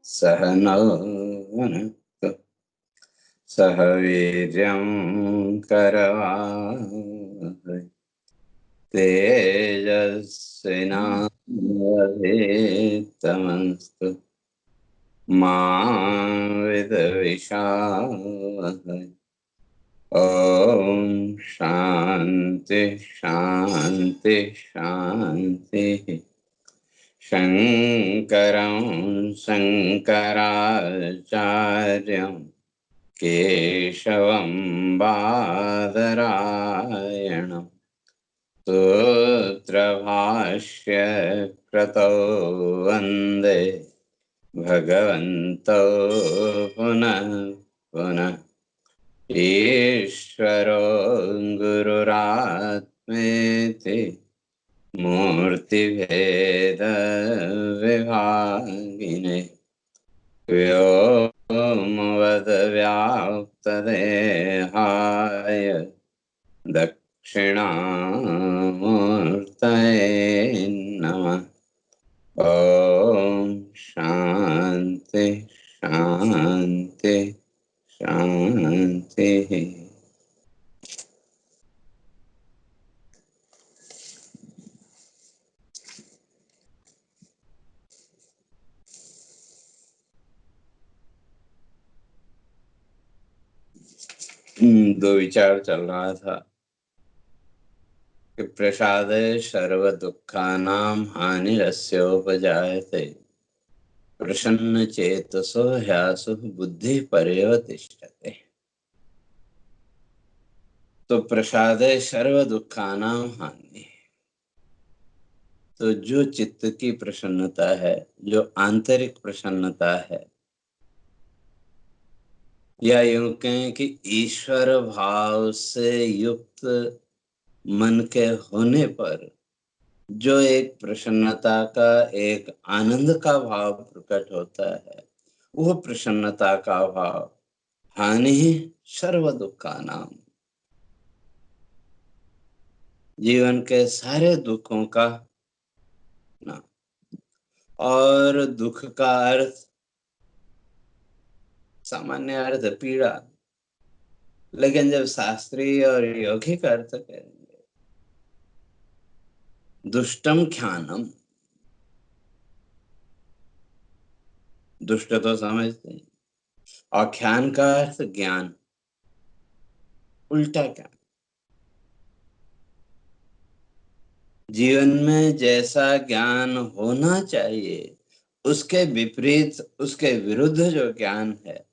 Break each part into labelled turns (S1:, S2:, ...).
S1: सह नौ भुनक्तु सह वीर्यं करवावहै तेजस्विनावधीतमस्तु मा विद्विषावहै। ओम शांति शांति शांति। शंकरं शंकराचार्यं केशवं बादरायणं सूत्रभाष्य कृतौ वन्दे भगवन्तौ पुनः पुनः। ईश्वरो गुरुरात्मेति मूर्तिभेद विभागिने व्योमवद्व्याप्तदेहाय दक्षिणामूर्तये नमः। ओम शांति शांति शांति। दो विचार चल रहा था कि प्रसादे सर्व दुखानां हानिरस्योपजायते प्रसन्न चेतसो ह्यासु बुद्धि पर्यवतिष्ठते। तो प्रसादे सर्व दुखानां हानि, तो जो चित्त की प्रसन्नता है, जो आंतरिक प्रसन्नता है, या यूं कहें कि ईश्वर भाव से युक्त मन के होने पर जो एक प्रसन्नता का, एक आनंद का भाव प्रकट होता है, वो प्रसन्नता का भाव हानि सर्व दुखानाम, जीवन के सारे दुखों का ना। और दुख का अर्थ सामान्य अर्थ पीड़ा, लेकिन जब शास्त्रीय और यौगिक अर्थ करेंगे, दुष्टम ख्यानम, दुष्ट तो समझते हैं, और ख्यान का अर्थ ज्ञान, उल्टा ज्ञान। जीवन में जैसा ज्ञान होना चाहिए उसके विपरीत, उसके विरुद्ध जो ज्ञान है,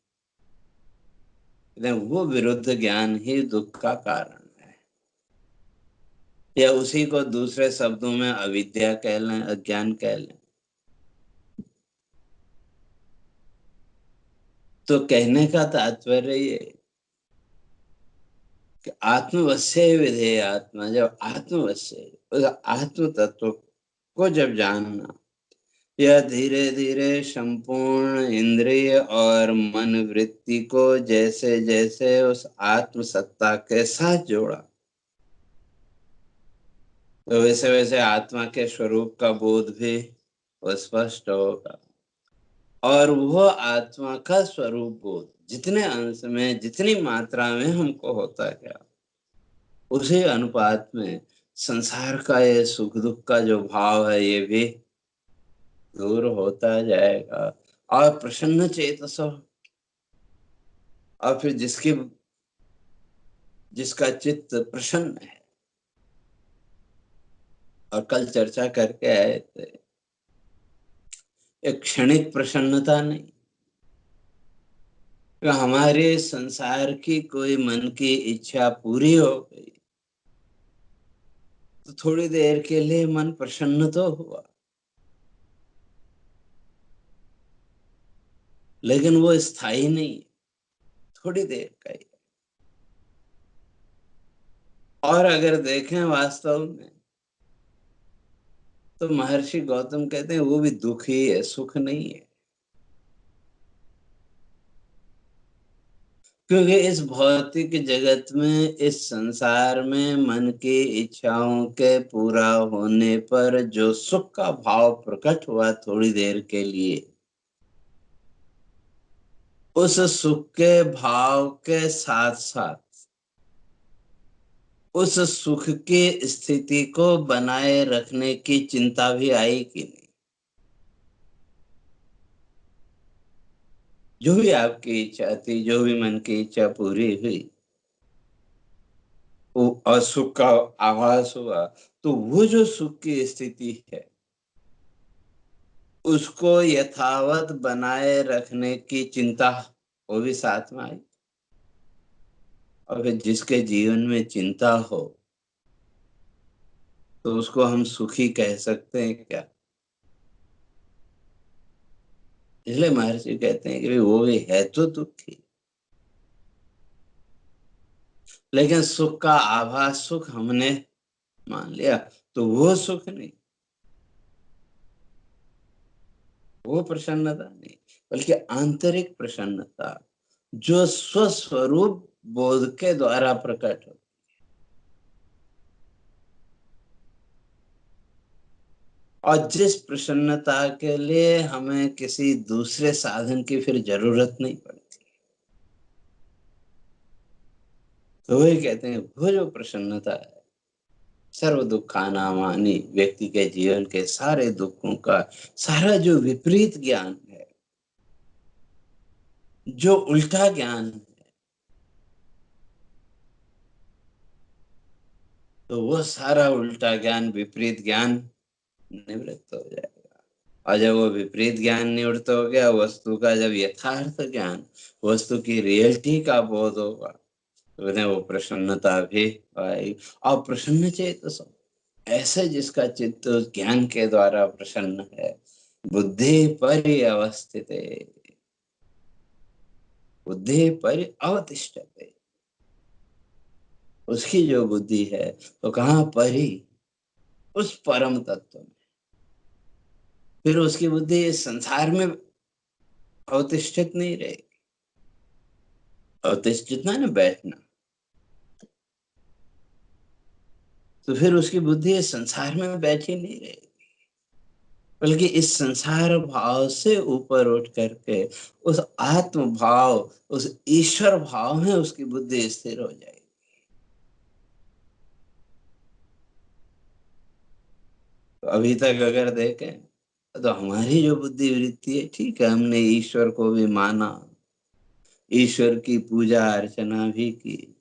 S1: वो विरुद्ध ज्ञान ही दुख का कारण है। या उसी को दूसरे शब्दों में अविद्या कह लें, अज्ञान कह लें। तो कहने का तात्पर्य ये कि आत्मवश्य विधेय आत्मा, जब आत्मवश्य, उस आत्म तत्व को जब जानना, यह धीरे धीरे संपूर्ण इंद्रिय और मन वृत्ति को जैसे जैसे उस आत्म सत्ता के साथ जोड़ा, तो वैसे वैसे आत्मा के स्वरूप का बोध भी स्पष्ट होगा। और वो आत्मा का स्वरूप बोध जितने अंश में, जितनी मात्रा में हमको होता गया, उसी अनुपात में संसार का ये सुख दुख का जो भाव है, ये भी दूर होता जाएगा। और प्रसन्न चेतसो, और फिर जिसका चित्त प्रसन्न है, और कल चर्चा करके आए थे, एक क्षणिक प्रसन्नता नहीं, तो हमारे संसार की कोई मन की इच्छा पूरी हो गई तो थोड़ी देर के लिए मन प्रसन्न तो हुआ, लेकिन वो स्थायी नहीं, थोड़ी देर का ही। और अगर देखें वास्तव में, तो महर्षि गौतम कहते हैं वो भी दुख ही है, सुख नहीं है। क्योंकि इस भौतिक जगत में, इस संसार में मन की इच्छाओं के पूरा होने पर जो सुख का भाव प्रकट हुआ थोड़ी देर के लिए, उस सुख के भाव के साथ साथ उस सुख की स्थिति को बनाए रखने की चिंता भी आई कि नहीं? जो भी आपकी इच्छा थी, जो भी मन की इच्छा पूरी हुई, वो और सुख का आभास हुआ, तो वो जो सुख की स्थिति है उसको यथावत बनाए रखने की चिंता वो भी साथ में आई। और फिर जिसके जीवन में चिंता हो तो उसको हम सुखी कह सकते हैं क्या? इसलिए महर्षि कहते हैं कि भाई वो भी है तो दुखी, लेकिन सुख का आभास सुख हमने मान लिया, तो वो सुख नहीं, वो प्रसन्नता नहीं, बल्कि आंतरिक प्रसन्नता जो स्वस्वरूप बोध के द्वारा प्रकट हो। और जिस प्रसन्नता के लिए हमें किसी दूसरे साधन की फिर जरूरत नहीं पड़ती, तो वही कहते हैं वो जो प्रसन्नता है सर्व दुखानामानी, व्यक्ति के जीवन के सारे दुखों का, सारा जो विपरीत ज्ञान है, जो उल्टा ज्ञान है, तो वो सारा उल्टा ज्ञान, विपरीत ज्ञान निवृत्त हो जाएगा। और जब वो विपरीत ज्ञान निवृत्त हो गया, वस्तु का जब यथार्थ ज्ञान, वस्तु की रियलिटी का बोध होगा, तो उन्हें वो प्रसन्नता भी आएगी। और प्रसन्न चेतसो, ऐसे जिसका चित्त उस ज्ञान के द्वारा प्रसन्न है, बुद्धि पर्यवस्थिते, बुद्धि पर्यवतिष्ठते, उसकी जो बुद्धि है तो कहाँ परी, उस परम तत्व में। फिर उसकी बुद्धि इस संसार में अवतिष्ठित नहीं रहेगी। अवतिष्ठित ना बैठना, तो फिर उसकी बुद्धि इस संसार में बैठी नहीं रहेगी, बल्कि इस संसार भाव से ऊपर उठ करके उस आत्म भाव, उस ईश्वर भाव में उसकी बुद्धि स्थिर हो जाएगी। तो अभी तक अगर देखें तो हमारी जो बुद्धि वृत्ति है, ठीक है, हमने ईश्वर को भी माना, ईश्वर की पूजा अर्चना भी की,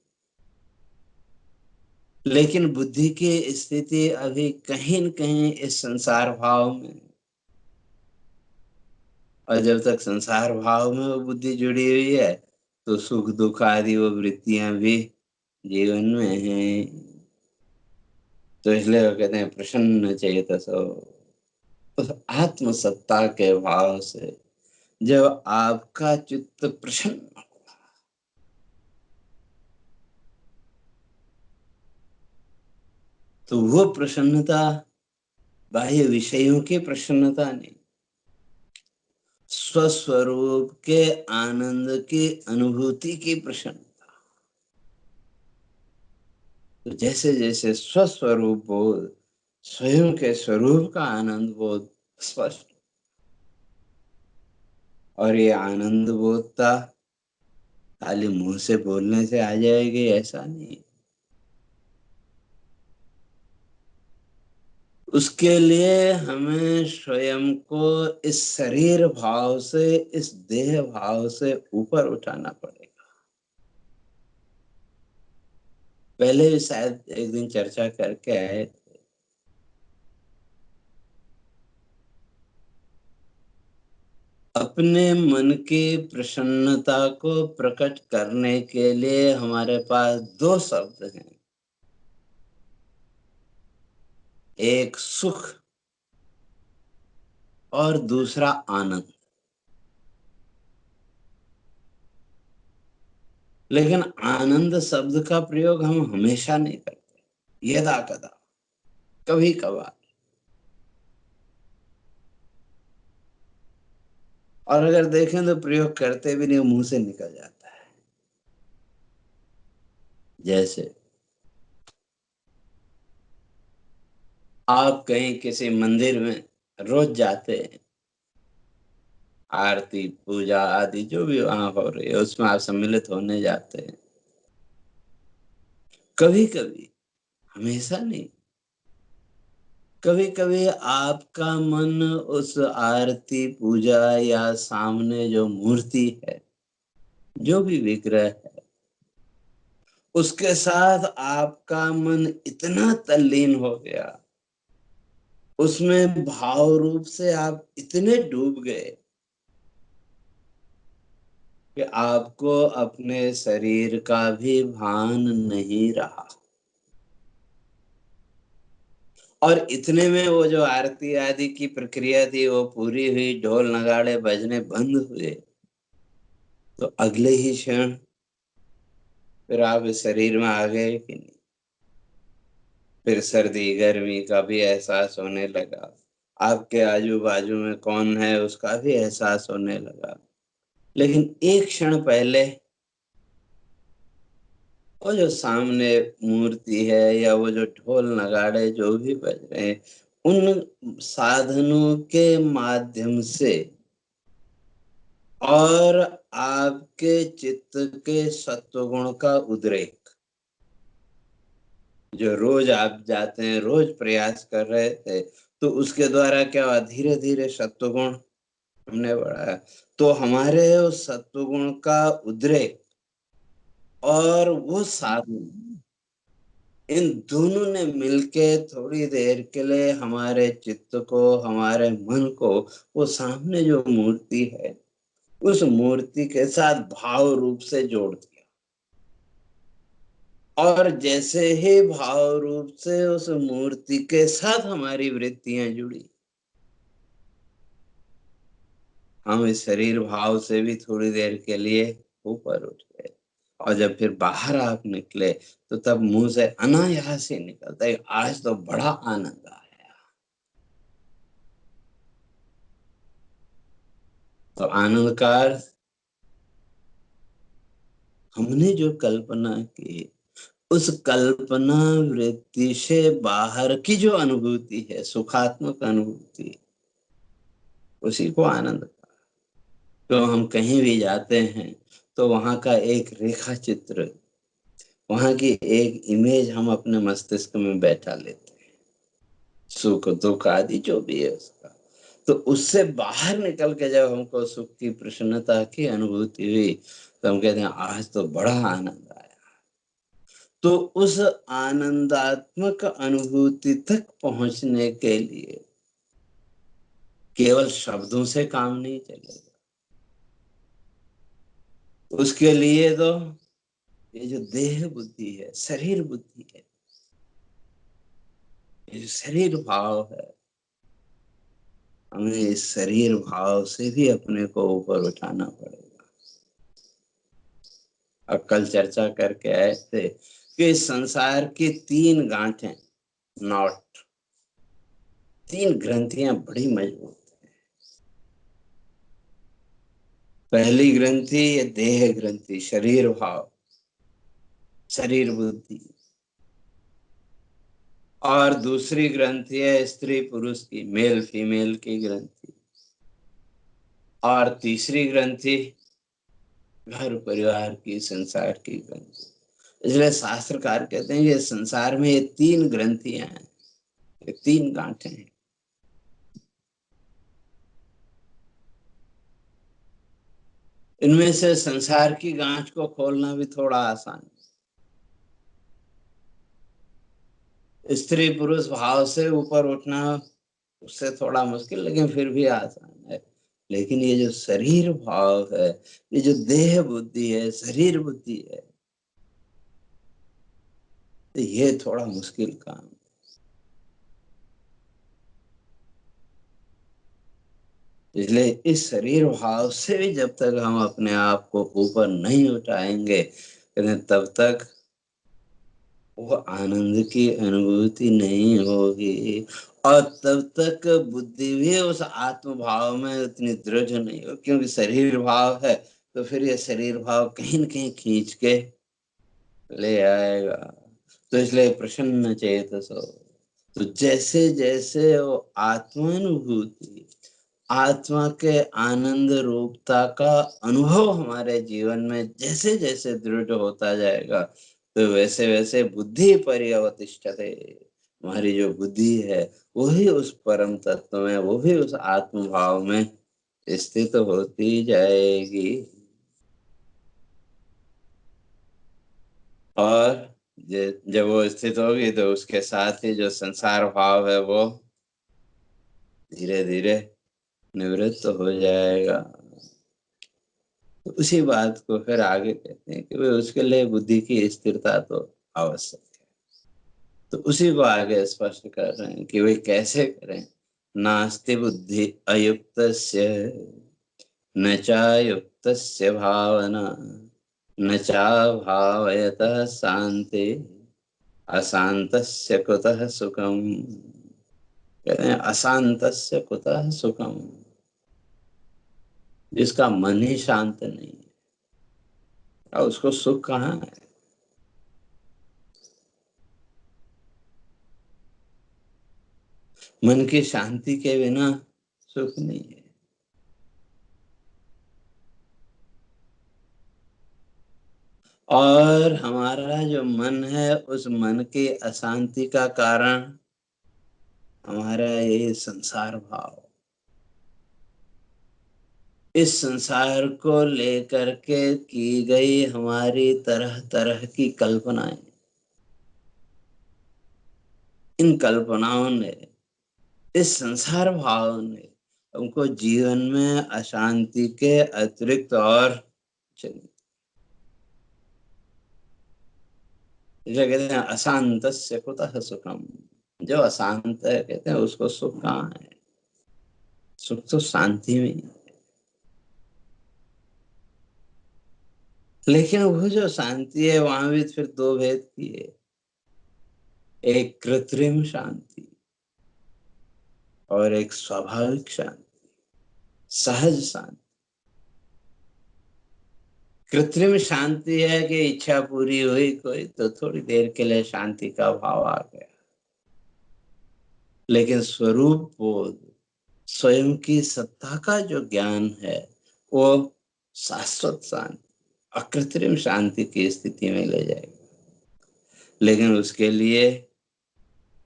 S1: लेकिन बुद्धि की स्थिति अभी कहीं न कहीं इस संसार भाव में। और जब तक संसार भाव में वो बुद्धि जुड़ी हुई है, तो सुख दुख आदि वो वृत्तियां भी जीवन में हैं। तो इसलिए वो कहते हैं प्रसन्न चेतसो, उस आत्म सत्ता के भाव से जब आपका चित्त प्रसन्न, तो वो प्रसन्नता बाह्य विषयों की प्रसन्नता नहीं, स्वस्वरूप के आनंद की अनुभूति की प्रसन्नता। तो जैसे जैसे स्वस्वरूप बोध, स्वयं के स्वरूप का आनंद बोध स्पष्ट, और ये आनंद बोधता खाली मुंह से बोलने से आ जाएगी ऐसा नहीं, उसके लिए हमें स्वयं को इस शरीर भाव से, इस देह भाव से ऊपर उठाना पड़ेगा। पहले भी शायद एक दिन चर्चा करके आए, अपने मन की प्रसन्नता को प्रकट करने के लिए हमारे पास दो शब्द हैं, एक सुख और दूसरा आनंद। लेकिन आनंद शब्द का प्रयोग हम हमेशा नहीं करते, यदा कदा, कभी कभार। और अगर देखें तो प्रयोग करते भी नहीं, मुंह से निकल जाता है। जैसे आप कहीं किसी मंदिर में रोज जाते हैं, आरती पूजा आदि जो भी वहां हो रही है उसमें आप सम्मिलित होने जाते हैं। कभी कभी, हमेशा नहीं, कभी कभी आपका मन उस आरती पूजा या सामने जो मूर्ति है, जो भी विग्रह है, उसके साथ आपका मन इतना तल्लीन हो गया, उसमें भाव रूप से आप इतने डूब गए कि आपको अपने शरीर का भी भान नहीं रहा। और इतने में वो जो आरती आदि की प्रक्रिया थी वो पूरी हुई, ढोल नगाड़े बजने बंद हुए, तो अगले ही क्षण फिर आप इस शरीर में आ गए कि नहीं। फिर सर्दी गर्मी का भी एहसास होने लगा, आपके आजू बाजू में कौन है उसका भी एहसास होने लगा। लेकिन एक क्षण पहले वो जो सामने मूर्ति है या वो जो ढोल नगाड़े जो भी बज रहे हैं, उन साधनों के माध्यम से और आपके चित्त के सत्वगुण का उद्रेक, जो रोज आप जाते हैं, रोज प्रयास कर रहे थे, तो उसके द्वारा क्या हुआ, धीरे धीरे सत्वगुण हमने बढ़ाया, तो हमारे उस सत्वगुण का उद्रेक और वो साधन, इन दोनों ने मिलके थोड़ी देर के लिए हमारे चित्त को, हमारे मन को वो सामने जो मूर्ति है उस मूर्ति के साथ भाव रूप से जोड़ दिया। और जैसे ही भाव रूप से उस मूर्ति के साथ हमारी वृत्तियां जुड़ी, हम इस शरीर भाव से भी थोड़ी देर के लिए ऊपर उठ गए। और जब फिर बाहर आप निकले तो तब मुंह से अनायास ही निकलता है, आज तो बड़ा आनंद आया। तो आनंद का अर्थ, हमने जो कल्पना की, उस कल्पना वृत्ति से बाहर की जो अनुभूति है, सुखात्मक अनुभूति, उसी को आनंद। तो हम कहीं भी जाते हैं तो वहां का एक रेखा चित्र, वहां की एक इमेज हम अपने मस्तिष्क में बैठा लेते हैं, सुख दुख आदि जो भी है उसका। तो उससे बाहर निकल के जब हमको सुख की, प्रसन्नता की अनुभूति हुई, तो हम कहते हैं आज तो बड़ा आनंद आया। तो उस आनंदात्मक अनुभूति तक पहुंचने के लिए केवल शब्दों से काम नहीं चलेगा। उसके लिए तो ये जो देह बुद्धि है, शरीर बुद्धि है, ये जो शरीर भाव है, हमें इस शरीर भाव से भी अपने को ऊपर उठाना पड़ेगा। अब कल चर्चा करके आए थे कि इस संसार की 3 गांठें, नॉट, 3 ग्रंथियां बड़ी मजबूत। पहली ग्रंथि ये देह ग्रंथि, शरीर भाव, शरीर बुद्धि। और दूसरी ग्रंथि है स्त्री पुरुष की, मेल फीमेल की ग्रंथि। और तीसरी ग्रंथि घर परिवार की, संसार की ग्रंथि। इसलिए शास्त्रकार कहते हैं कि संसार में ये 3 ग्रंथियां हैं, ये 3 गांठें हैं। इनमें से संसार की गांठ को खोलना भी थोड़ा आसान है, स्त्री पुरुष भाव से ऊपर उठना उससे थोड़ा मुश्किल, लेकिन फिर भी आसान है। लेकिन ये जो शरीर भाव है, ये जो देह बुद्धि है, शरीर बुद्धि है, तो ये थोड़ा मुश्किल काम। इसलिए इस शरीर भाव से भी जब तक हम अपने आप को ऊपर नहीं उठाएंगे, तब तक वो आनंद की अनुभूति नहीं होगी। और तब तक बुद्धि भी उस आत्म भाव में उतनी दृढ़ नहीं हो, क्योंकि शरीर भाव है तो फिर ये शरीर भाव कहीं न कहीं खींच के ले आएगा। तो इसलिए प्रसन्न चेतसो, तो जैसे जैसे वो आत्मानुभूति, आत्मा के आनंद रूपता का अनुभव हमारे जीवन में जैसे जैसे दृढ़ होता जाएगा, तो वैसे वैसे बुद्धि पर्यवतिष्ठते, हमारी जो बुद्धि है वही उस परम तत्व में, वो भी उस आत्म भाव में स्थित होती जाएगी। और जब वो स्थित होगी तो उसके साथ ही जो संसार भाव है वो धीरे धीरे निवृत्त हो जाएगा। तो उसी बात को फिर आगे कहते हैं कि भाई उसके लिए बुद्धि की स्थिरता तो आवश्यक है। तो उसी को आगे स्पष्ट कर रहे हैं कि भाई कैसे करें। नास्ति बुद्धि अयुक्तस्य न चायुक्तस्य भावना न चाभावयतः शांति अशांतस्य कुतः सुखम। कहते हैं अशांतस्य कुतः सुखम, जिसका मन ही शांत नहीं है और उसको सुख कहाँ है। मन की शांति के बिना सुख नहीं है। और हमारा जो मन है, उस मन की अशांति का कारण हमारा ये संसार भाव, इस संसार को लेकर के की गई हमारी तरह तरह की कल्पनाएं, इन कल्पनाओं ने, इस संसार भाव ने हमको जीवन में अशांति के अतिरिक्त और चलिए, इसे कहते हैं अशांतस्य कुतः सुखम। जो अशांत है कहते हैं उसको सुख कहाँ है। सुख तो शांति में ही है। लेकिन वो जो शांति है वहां भी फिर दो भेद की है। एक कृत्रिम शांति और एक स्वाभाविक शांति, सहज शांति। कृत्रिम शांति है कि इच्छा पूरी हुई कोई तो थोड़ी देर के लिए शांति का भाव आ गया, लेकिन स्वरूप बोध, स्वयं की सत्ता का जो ज्ञान है, वो शाश्वत शांति, अकृत्रिम शांति की स्थिति में ले जाएगा। लेकिन उसके लिए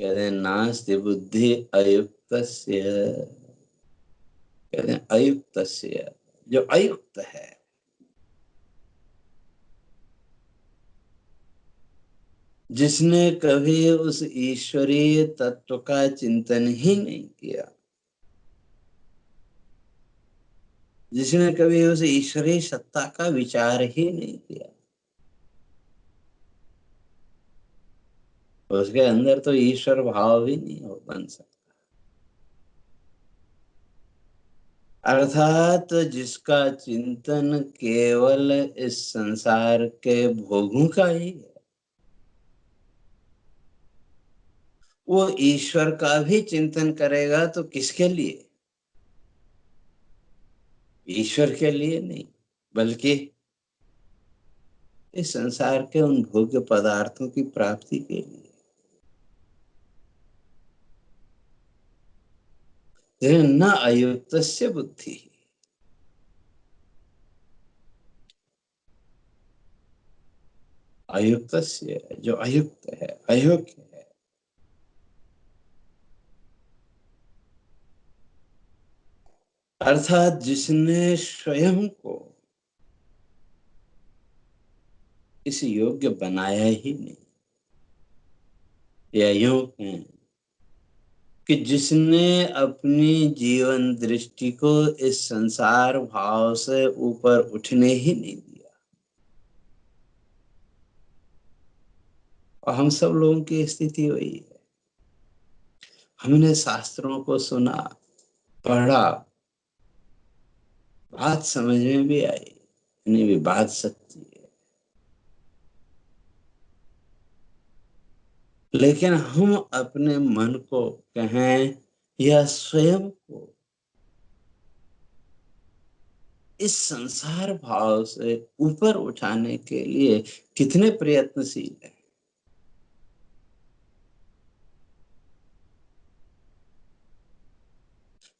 S1: कहते हैं नास्ति बुद्धि अयुक्तस्य, कहते हैं अयुक्तस्य, जो अयुक्त है, जिसने कभी उस ईश्वरीय तत्व का चिंतन ही नहीं किया, जिसने कभी उस ईश्वरीय सत्ता का विचार ही नहीं किया, उसके अंदर तो ईश्वर भाव भी नहीं हो बन सकता। अर्थात जिसका चिंतन केवल इस संसार के भोगों का ही है, वो ईश्वर का भी चिंतन करेगा तो किसके लिए? ईश्वर के लिए नहीं, बल्कि इस संसार के उन भोग्य पदार्थों की प्राप्ति के लिए। न अयुक्तस्य बुद्धि, अयुक्तस्य, जो अयुक्त है, अयोग्य है, अर्थात जिसने स्वयं को इस योग्य बनाया ही नहीं, या यूं कहें कि जिसने अपनी जीवन दृष्टि को इस संसार भाव से ऊपर उठने ही नहीं दिया। और हम सब लोगों की स्थिति वही है। हमने शास्त्रों को सुना, पढ़ा, बात समझ में भी आई, नहीं भी बात सच्ची है, लेकिन हम अपने मन को कहें या स्वयं को इस संसार भाव से ऊपर उठाने के लिए कितने प्रयत्नशील हैं।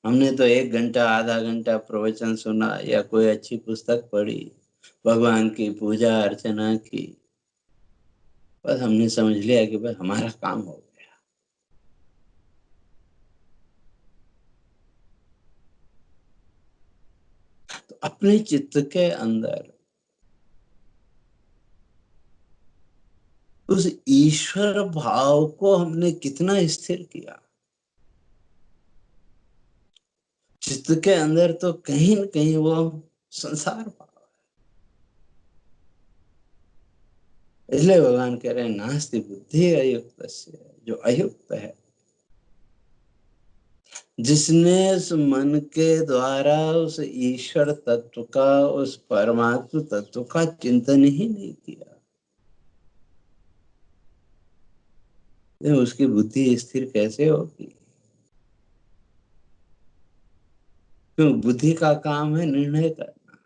S1: हमने तो 1 घंटा आधा घंटा प्रवचन सुना या कोई अच्छी पुस्तक पढ़ी, भगवान की पूजा अर्चना की, बस हमने समझ लिया कि भाई हमारा काम हो गया। तो अपने चित्त के अंदर उस ईश्वर भाव को हमने कितना स्थिर किया। चित्त के अंदर तो कहीं न कहीं वो संसार भाव, इसलिए भगवान कह रहे हैं नास्ति बुद्धि अयुक्तस्य, जो अयुक्त है, जिसने उस मन के द्वारा उस ईश्वर तत्व का, उस परमात्म तत्व का चिंतन ही नहीं किया, तो उसकी बुद्धि स्थिर कैसे होगी? क्यों? बुद्धि का काम है निर्णय करना,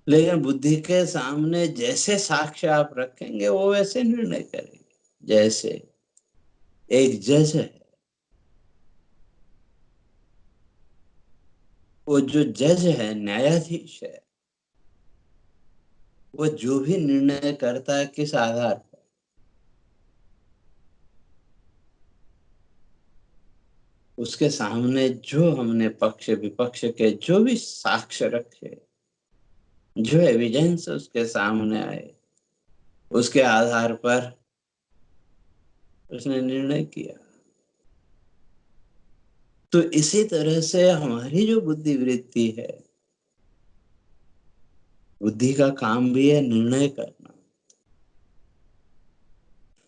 S1: लेकिन बुद्धि के सामने जैसे साक्ष्य आप रखेंगे वो वैसे निर्णय करेंगे। जैसे एक जज है, वो जो जज है, न्यायाधीश है, वो जो भी निर्णय करता है किस आधार पर? उसके सामने जो हमने पक्ष विपक्ष के जो भी साक्ष्य रखे, जो एविडेंस उसके सामने आए, उसके आधार पर उसने निर्णय किया। तो इसी तरह से हमारी जो बुद्धि वृत्ति है, बुद्धि का काम भी है निर्णय करना,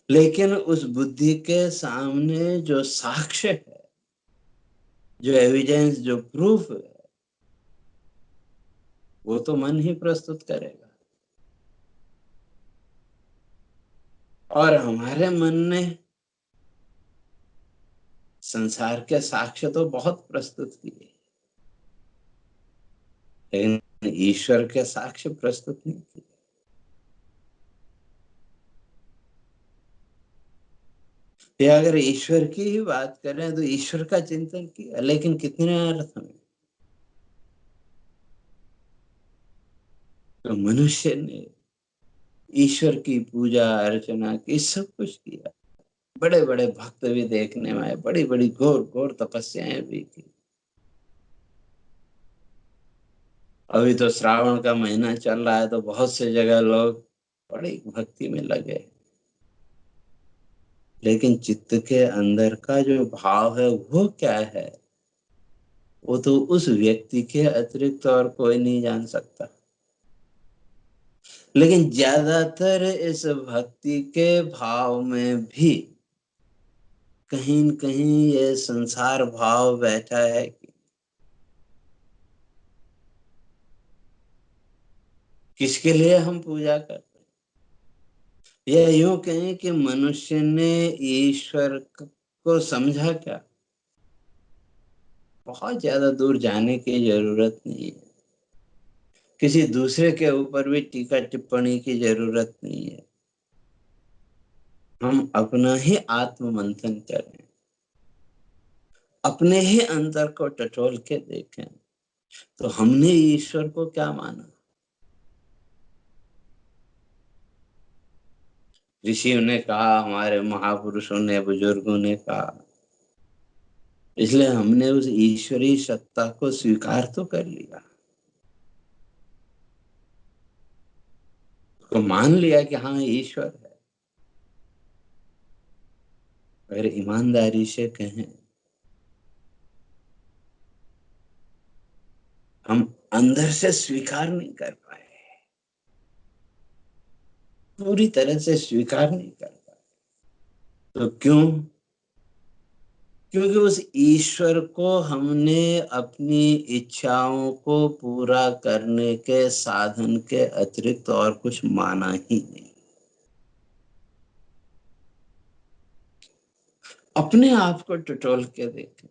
S1: लेकिन उस बुद्धि के सामने जो साक्ष्य है, जो एविडेंस, जो प्रूफ है, वो तो मन ही प्रस्तुत करेगा। और हमारे मन ने संसार के साक्ष्य तो बहुत प्रस्तुत किए, लेकिन ईश्वर के साक्ष्य प्रस्तुत नहीं किए। या अगर ईश्वर की ही बात करें तो ईश्वर का चिंतन किया, लेकिन कितने अर्थ में? तो मनुष्य ने ईश्वर की पूजा अर्चना की, सब कुछ किया, बड़े बड़े भक्त भी देखने में आए, बड़ी बड़ी घोर घोर तपस्याएं भी की। अभी तो श्रावण का महीना चल रहा है तो बहुत से जगह लोग बड़ी भक्ति में लगे, लेकिन चित्त के अंदर का जो भाव है वो क्या है, वो तो उस व्यक्ति के अतिरिक्त और कोई नहीं जान सकता। लेकिन ज्यादातर इस भक्ति के भाव में भी कहीं न कहीं ये संसार भाव बैठा है कि किसके लिए हम पूजा करते हैं। या यूं कहें कि मनुष्य ने ईश्वर को समझा क्या? बहुत ज्यादा दूर जाने की जरूरत नहीं है, किसी दूसरे के ऊपर भी टीका टिप्पणी की जरूरत नहीं है। हम अपना ही आत्म मंथन करें, अपने ही अंतर को टटोल के देखें, तो हमने ईश्वर को क्या माना? ऋषियों ने कहा, हमारे महापुरुषों ने, बुजुर्गों ने कहा, इसलिए हमने उस ईश्वरीय सत्ता को स्वीकार तो कर लिया, तो मान लिया कि हाँ ईश्वर है। अगर ईमानदारी से कहें, हम अंदर से स्वीकार नहीं कर पाए, पूरी तरह से स्वीकार नहीं कर पाए। तो क्यों? क्योंकि उस ईश्वर को हमने अपनी इच्छाओं को पूरा करने के साधन के अतिरिक्त और कुछ माना ही नहीं। अपने आप को टटोल के देखें,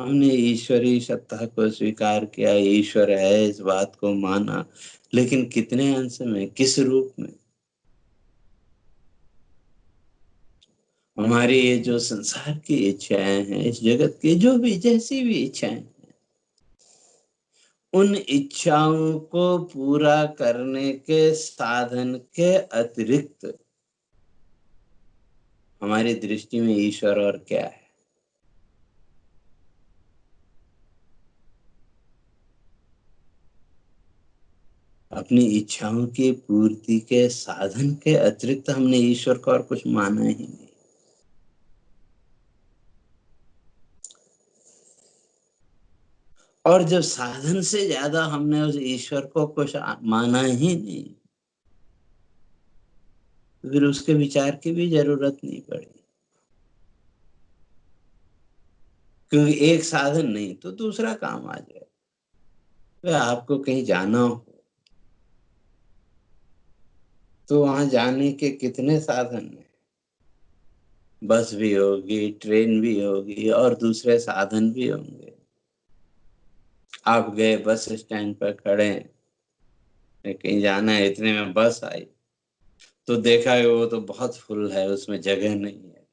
S1: हमने ईश्वरीय सत्ता को स्वीकार किया, ईश्वर है इस बात को माना, लेकिन कितने अंश में, किस रूप में? हमारी ये जो संसार की इच्छाएं हैं, इस जगत की जो भी जैसी भी इच्छाएं, उन इच्छाओं को पूरा करने के साधन के अतिरिक्त हमारी दृष्टि में ईश्वर और क्या है? अपनी इच्छाओं की पूर्ति के साधन के अतिरिक्त हमने ईश्वर को और कुछ माना ही नहीं। और जब साधन से ज्यादा हमने उस ईश्वर को कुछ माना ही नहीं, तो फिर उसके विचार की भी जरूरत नहीं पड़ी। क्योंकि एक साधन नहीं तो दूसरा काम आ जाए। तो आपको कहीं जाना हो तो वहां जाने के कितने साधन हैं? बस भी होगी, ट्रेन भी होगी और दूसरे साधन भी होंगे। आप गए, बस स्टैंड पर खड़े हैं, कहीं जाना है, इतने में बस आई तो देखा कि वो तो बहुत फुल है, उसमें जगह नहीं है,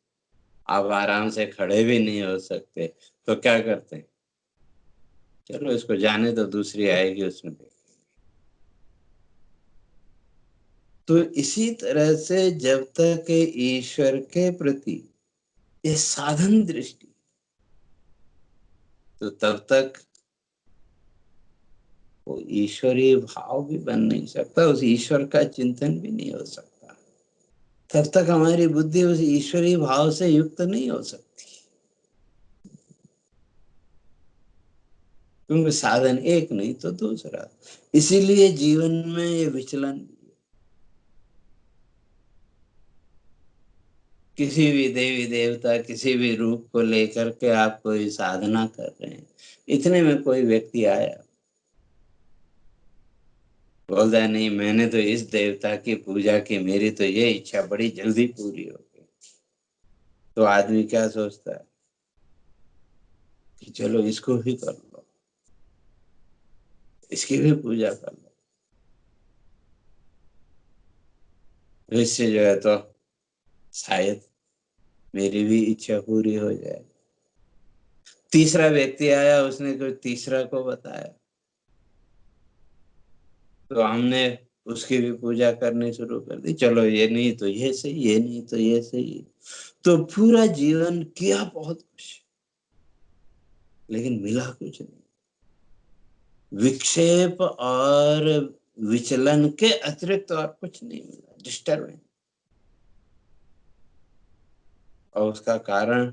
S1: आप आराम से खड़े भी नहीं हो सकते। तो क्या करते हैं? चलो इसको जाने तो, दूसरी आएगी उसमें। तो इसी तरह से जब तक ईश्वर के प्रति ये साधन दृष्टि, तो तब तक वो ईश्वरीय भाव भी बन नहीं सकता, उस ईश्वर का चिंतन भी नहीं हो सकता। तब तक हमारी बुद्धि उस ईश्वरीय भाव से युक्त नहीं हो सकती, क्योंकि साधन एक नहीं तो दूसरा। इसीलिए जीवन में ये विचलन, किसी भी देवी देवता, किसी भी रूप को लेकर के आप कोई साधना कर रहे हैं, इतने में कोई व्यक्ति आया, बोलता है नहीं मैंने तो इस देवता की पूजा की, मेरी तो ये इच्छा बड़ी जल्दी पूरी हो गई। तो आदमी क्या सोचता है कि चलो इसको भी कर लो, इसकी भी पूजा कर लो, तो इससे जो है तो शायद मेरी भी इच्छा पूरी हो जाए। तीसरा व्यक्ति आया, उसने कोई तीसरा को बताया, तो हमने उसकी भी पूजा करनी शुरू कर दी। चलो ये नहीं तो ये सही, ये नहीं तो ये सही। तो पूरा जीवन किया बहुत कुछ, लेकिन मिला कुछ नहीं। विक्षेप और विचलन के अतिरिक्त और कुछ नहीं मिला, डिस्टर्बेंस। और उसका कारण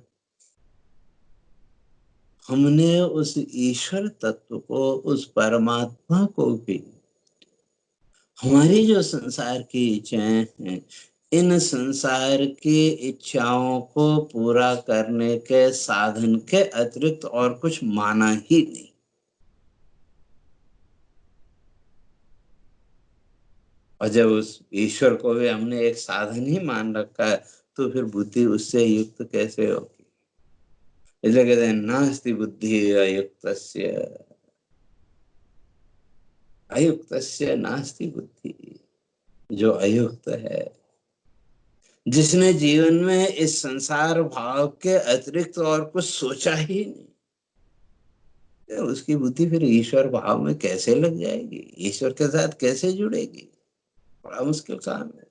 S1: हमने उस ईश्वर तत्व को, उस परमात्मा को भी हमारी जो संसार की इच्छाएं हैं, इन संसार की इच्छाओं को पूरा करने के साधन के अतिरिक्त और कुछ माना ही नहीं। और जब उस ईश्वर को भी हमने एक साधन ही मान रखा है, तो फिर बुद्धि उससे युक्त कैसे होगी? इसलिए कहते हैं नास्ति बुद्धि अयुक्तस्य, अयुक्तस्य नास्ति बुद्धि। जो अयुक्त है, जिसने जीवन में इस संसार भाव के अतिरिक्त और कुछ सोचा ही नहीं, तो उसकी बुद्धि फिर ईश्वर भाव में कैसे लग जाएगी, ईश्वर के साथ कैसे जुड़ेगी? बड़ा मुश्किल काम है।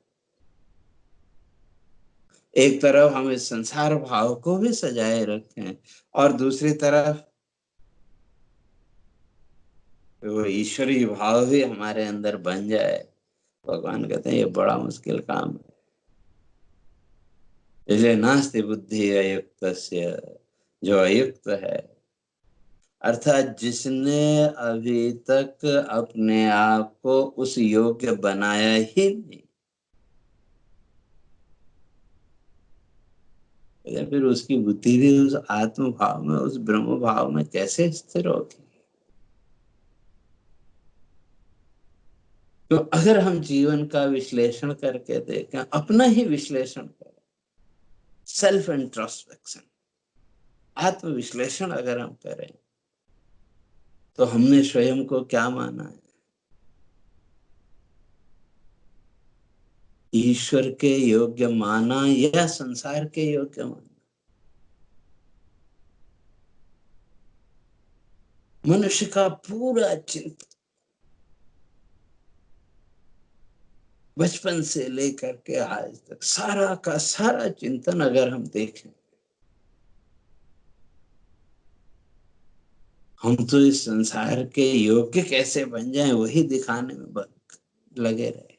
S1: एक तरफ हम इस संसार भाव को भी सजाए रखें, और दूसरी तरफ वो ईश्वरीय भाव भी हमारे अंदर बन जाए। भगवान कहते हैं ये बड़ा मुश्किल काम है। इसलिए नास्ति बुद्धि अयुक्तस्य, जो अयुक्त है, अर्थात जिसने अभी तक अपने आप को उस योग्य बनाया ही नहीं, तो फिर उसकी बुद्धि भी उस आत्म भाव में, उस ब्रह्म भाव में कैसे स्थिर होगी? तो अगर हम जीवन का विश्लेषण करके देखें, अपना ही विश्लेषण करें, सेल्फ इंट्रोस्पेक्शन, आत्म विश्लेषण अगर हम करें, तो हमने स्वयं को क्या माना है? ईश्वर के योग्य माना या संसार के योग्य माना। मनुष्य का पूरा चिंतन बचपन से लेकर के आज तक सारा का सारा चिंतन अगर हम देखें, हम तो इस संसार के योग्य कैसे बन जाएं वही दिखाने में लगे रहे।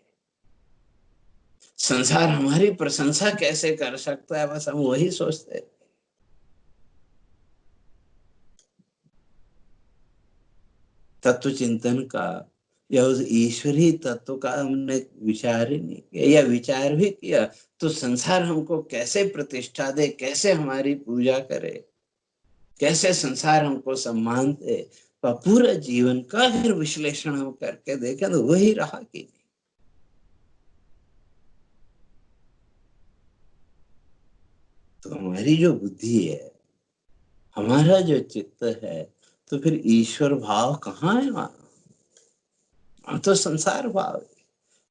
S1: संसार हमारी प्रशंसा कैसे कर सकता है, बस हम वही सोचते हैं। तत्व चिंतन का या उस ईश्वरीय तत्व का हमने विचार ही नहीं किया, या विचार भी किया तो संसार हमको कैसे प्रतिष्ठा दे, कैसे हमारी पूजा करे, कैसे संसार हमको सम्मान दे, तो पूरा जीवन का अगर विश्लेषण हम करके देखें तो वही रहा कि नहीं। तो हमारी जो बुद्धि है, हमारा जो चित्त है, तो फिर ईश्वर भाव कहाँ है वहां? हम तो संसार भाव है।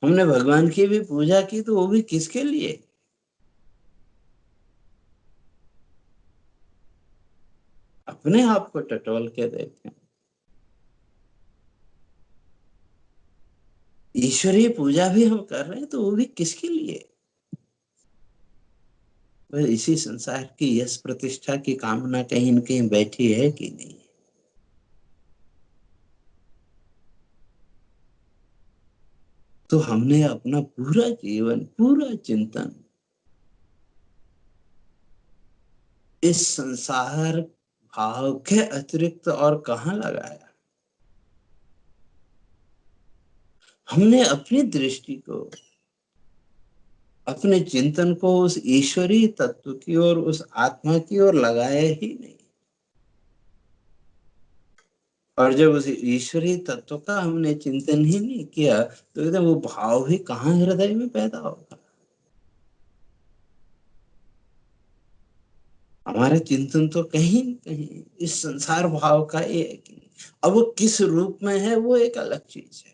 S1: हमने भगवान की भी पूजा की तो वो भी किसके लिए? अपने आप को टटोल के देखें। ईश्वरीय पूजा भी हम कर रहे हैं तो वो भी किसके लिए? बस इसी संसार की यश प्रतिष्ठा की कामना कहीं न कहीं बैठी है कि नहीं? तो हमने अपना पूरा जीवन, पूरा चिंतन इस संसार भाव के अतिरिक्त और कहाँ लगाया? हमने अपनी दृष्टि को, अपने चिंतन को उस ईश्वरीय तत्व की ओर, उस आत्मा की ओर लगाया ही नहीं। और जब उस ईश्वरीय तत्व का हमने चिंतन ही नहीं किया तो एकदम वो भाव भी कहाँ हृदय में पैदा होगा? हमारा चिंतन तो कहीं न कहीं इस संसार भाव का ही है कि नहीं। अब वो किस रूप में है वो एक अलग चीज है।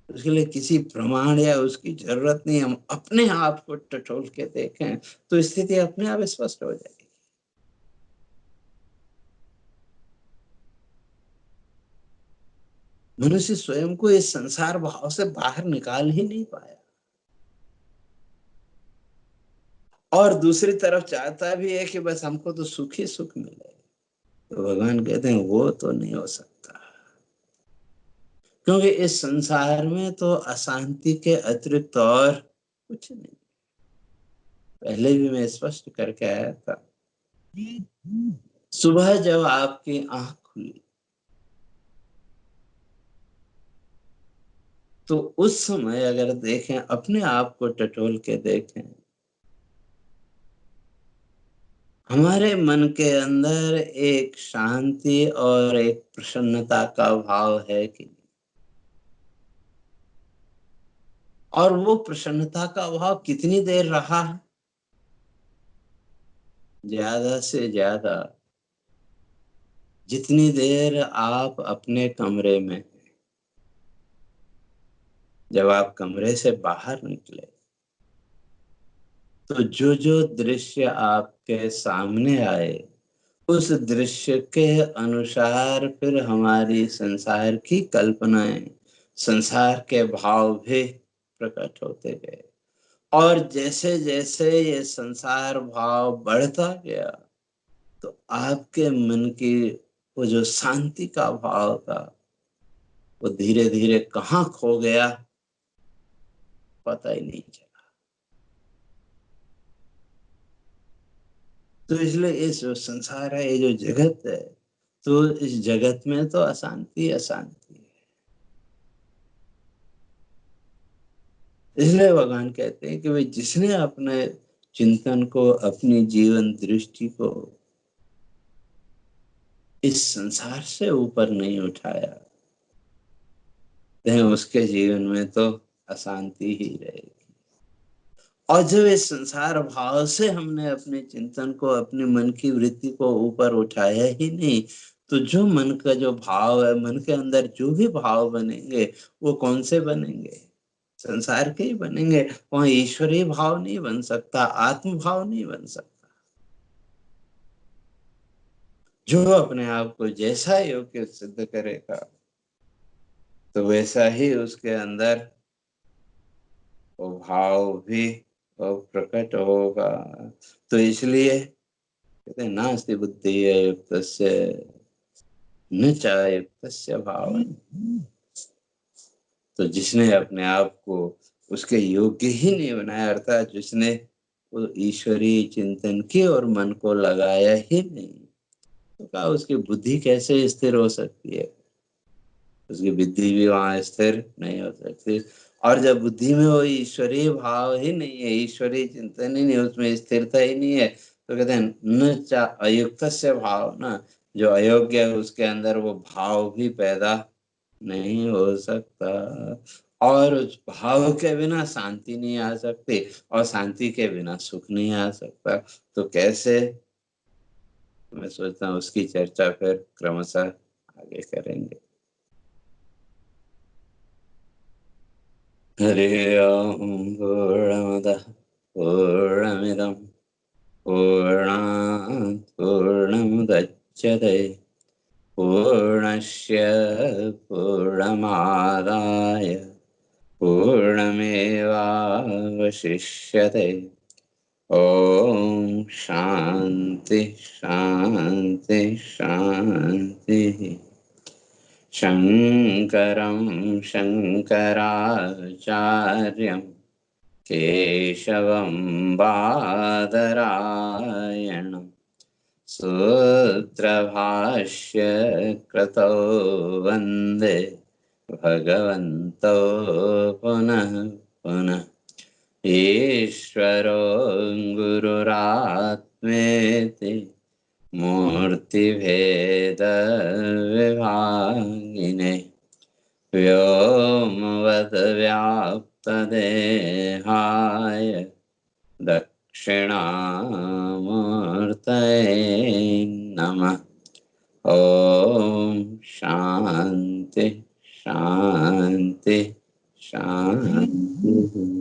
S1: उसके लिए किसी प्रमाण या उसकी जरूरत नहीं। हम अपने आप को टटोल के देखें तो स्थिति अपने आप स्पष्ट हो जाएगी। मनुष्य स्वयं को इस संसार भाव से बाहर निकाल ही नहीं पाया, और दूसरी तरफ चाहता भी है कि बस हमको तो सुख ही सुख मिले। तो भगवान कहते हैं वो तो नहीं हो सकता, क्योंकि इस संसार में तो अशांति के अतिरिक्त और कुछ नहीं। पहले भी मैं स्पष्ट करके आया था। सुबह जब आपकी आंख खुली तो उस समय अगर देखें, अपने आप को टटोल के देखें, हमारे मन के अंदर एक शांति और एक प्रसन्नता का भाव है कि नहीं? और वो प्रसन्नता का भाव कितनी देर रहा है? ज्यादा से ज्यादा जितनी देर आप अपने कमरे में, जब आप कमरे से बाहर निकले तो जो जो दृश्य आपके सामने आए, उस दृश्य के अनुसार फिर हमारी संसार की कल्पनाएं, संसार के भाव भी प्रकट होते गए। और जैसे जैसे ये संसार भाव बढ़ता गया तो आपके मन की वो जो शांति का भाव था वो धीरे धीरे कहाँ खो गया पता ही नहीं चला। तो इसलिए ये जो संसार है, ये जो जगत है, तो इस जगत में तो अशांति अशांति है। इसलिए भगवान कहते हैं कि भाई जिसने अपने चिंतन को, अपनी जीवन दृष्टि को इस संसार से ऊपर नहीं उठाया, तो उसके जीवन में तो अशांति ही रहेगी। और जब इस संसार भाव से हमने अपने चिंतन को, अपने मन की वृत्ति को ऊपर उठाया ही नहीं, तो जो मन का जो भाव है, मन के अंदर जो भी भाव बनेंगे वो कौन से बनेंगे? संसार के ही बनेंगे। वहां ईश्वरीय भाव नहीं बन सकता, आत्म भाव नहीं बन सकता। जो अपने आप को जैसा योग्य सिद्ध करेगा तो वैसा ही उसके अंदर वो भाव भी वो प्रकट होगा। तो इसलिए कहते हैं नास्ति बुद्धि युक्तस्य न चायुक्तस्य भाव। तो जिसने अपने आप को उसके योग्य ही नहीं बनाया, अर्थात जिसने वो ईश्वरीय चिंतन की और मन को लगाया ही नहीं, तो कहा उसकी बुद्धि कैसे स्थिर हो सकती है? उसकी बुद्धि भी वहां स्थिर नहीं हो सकती। और जब बुद्धि में वो ईश्वरीय भाव ही नहीं है, ईश्वरीय चिंतन ही नहीं, उसमें स्थिरता ही नहीं है, तो कहते हैं न चा अयुक्त से भाव ना, जो अयोग्य है उसके अंदर वो भाव भी पैदा नहीं हो सकता। और उस भाव के बिना शांति नहीं आ सकती, और शांति के बिना सुख नहीं आ सकता। तो कैसे? मैं सोचता हूँ उसकी चर्चा फिर क्रमशः आगे करेंगे। हरि ओम पूर्णमदः पूर्णमिदं पूर्णात् पूर्णमुदच्यते पूर्णस्य पूर्णमादाय पूर्णमेवावशिष्यते। ॐ शान्ति शान्ति शान्तिः। शङ्करं शङ्कराचार्यं केशवं बादरायणं सूत्रभाष्य कृतौ वन्दे भगवन्तौ पुनः पुनः। ईश्वरो गुरुरात्मेति मूर्तिभेदविभागिने व्योमवद्व्याप्तदेहाय दक्षिणामूर्तये नमः। ॐ शान्ति शान्ति शान्तिः।